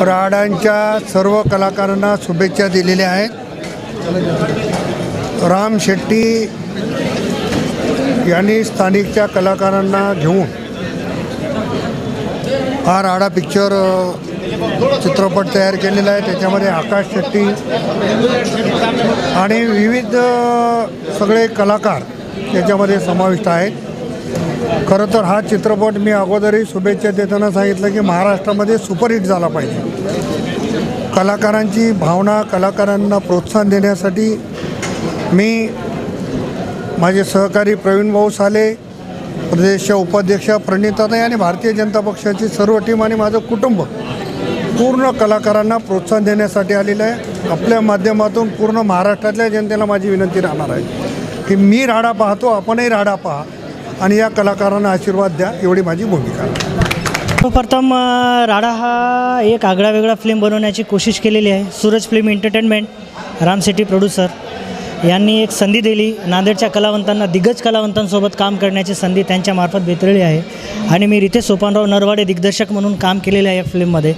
राडांच्या सर्व कलाकारांना शुभेच्छा दिलेल्या आहेत. राम शेट्टी यांनी स्थानिकच्या कलाकारांना घेऊन हा राडा पिक्चर चित्रपट तयार केलेला आहे. त्याच्यामध्ये आकाश शेट्टी आणि विविध सगळे कलाकार त्याच्यामध्ये समाविष्ट आहेत. खरं तर हा चित्रपट मी अगोदरही शुभेच्छा देताना सांगितलं की महाराष्ट्रामध्ये सुपरहिट झाला पाहिजे. कलाकारांची भावना, कलाकारांना प्रोत्साहन देण्यासाठी मी माझे सहकारी प्रवीण भाऊ साले, प्रदेशच्या उपाध्यक्ष प्रणिताताई आणि भारतीय जनता पक्षाची सर्व टीम आणि माझं कुटुंब पूर्ण कलाकारांना प्रोत्साहन देण्यासाठी आलेलं आहे. आपल्या माध्यमातून पूर्ण महाराष्ट्रातल्या जनतेला माझी विनंती राहणार आहे की मी राडा पाहतो, आपणही राडा पहा आणि या कलाकारांना आशीर्वाद द्या, एवढी माझी भूमिका आहे. सर्वप्रथम राडा हा एक आगळा वेगळा फिल्म बनवण्याची कोशिश केलेली आहे. Suraj film entertainment, Ram Shetty producer यांनी एक संधी दिली. नांदेडच्या कलावंतांना, दिग्गज कलावंतांसोबत काम करण्याची संधी त्यांच्यामार्फत भेटलेली आहे आणि मी रितेश सोपानराव नरवाडे दिग्दर्शक म्हणून काम केलेलं आहे या फिल्ममध्ये.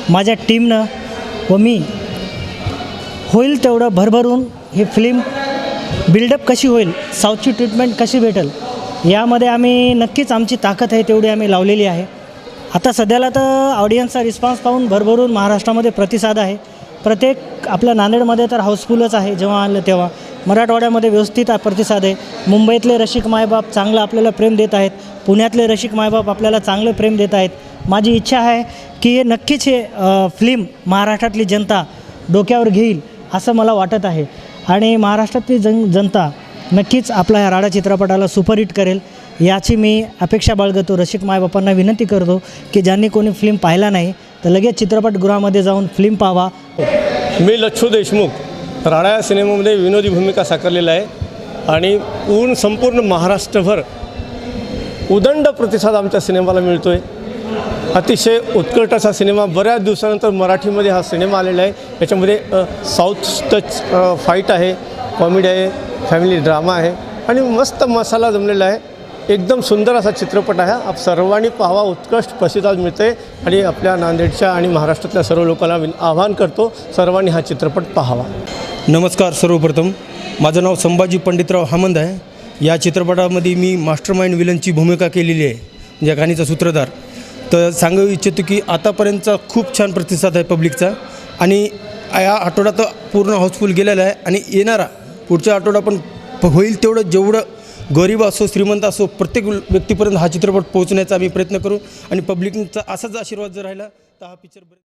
माझ्या टीमनं व मी होईल तेवढं भरभरून ही फिल्म बिल्डअप कशी होईल, साऊथची ट्रीटमेंट कशी भेटेल, यामध्ये आम्ही नक्कीच आमची ताकद आहे तेवढी आम्ही लावलेली आहे. आता सध्याला तर ऑडियन्सचा रिस्पॉन्स पाहून भरभरून महाराष्ट्रामध्ये प्रतिसाद आहे. प्रत्येक आपल्या नांदेडमध्ये तर हाऊसफुलच आहे, जेव्हा आलं तेव्हा. मराठवाड्यामध्ये व्यवस्थित प्रतिसाद आहे. मुंबईतले रसिक मायबाप चांगलं आपल्याला प्रेम देत आहेत. पुण्यातले रसिक मायबाप आपल्याला चांगलं प्रेम देत आहेत. माझी इच्छा आहे की हे नक्कीच हे फिल्म महाराष्ट्रातली जनता डोक्यावर घेईल असं मला वाटत आहे आणि महाराष्ट्रातली जनता नक्कीच आपल्या ह्या राडा चित्रपटाला सुपरहिट करेल याची मी अपेक्षा बाळगतो. रसिक मायबापांना विनंती करतो की ज्यांनी कोणी फिल्म पाहिला नाही तर लगेच चित्रपटगृहामध्ये जाऊन फिल्म पाहावा. मी लच्छू देशमुख राडा या सिनेमामध्ये विनोदी भूमिका साकारलेला आहे आणि संपूर्ण महाराष्ट्रभर उदंड प्रतिसाद आमच्या सिनेमाला मिळतो आहे. अतिशय उत्कृष्ट सिनेमा, बऱ्याच दिवसानंतर मराठीमध्ये हा सिनेमा आलेला आहे. याच्यामध्ये साऊथ टच फाईट आहे, कॉमेडी आहे, फॅमिली ड्रामा आहे आणि मस्त मसाला जमलेला आहे. एकदम सुंदर असा चित्रपट आहे. आप सर्वांनी पाहावा. उत्कृष्ट प्रतिसाद मिळते आणि आपल्या नांदेडच्या आणि महाराष्ट्रातल्या सर्व लोकांना आवाहन करतो, सर्वांनी हा चित्रपट पाहावा. नमस्कार. सर्वप्रथम माझं नाव संभाजी पंडितराव हामंद आहे. या चित्रपटामध्ये मी मास्टरमाइंड विलनची भूमिका केलेली आहे, या कहाणीचा सूत्रधार. तर सांगू इच्छितो की आतापर्यंतचा खूप छान प्रतिसाद आहे पब्लिकचा आणि या आठवड्यात पूर्ण हाऊसफुल गेलेला आहे आणि येणारा पुढच्या आठवडा पण होईल तेवढं, जेवढं गरीब असो श्रीमंत असो प्रत्येक व्यक्तीपर्यंत हा चित्रपट पोहोचण्याचा आम्ही प्रयत्न करू आणि पब्लिकचा असाच आशीर्वाद जर राहिला तर हा पिक्चर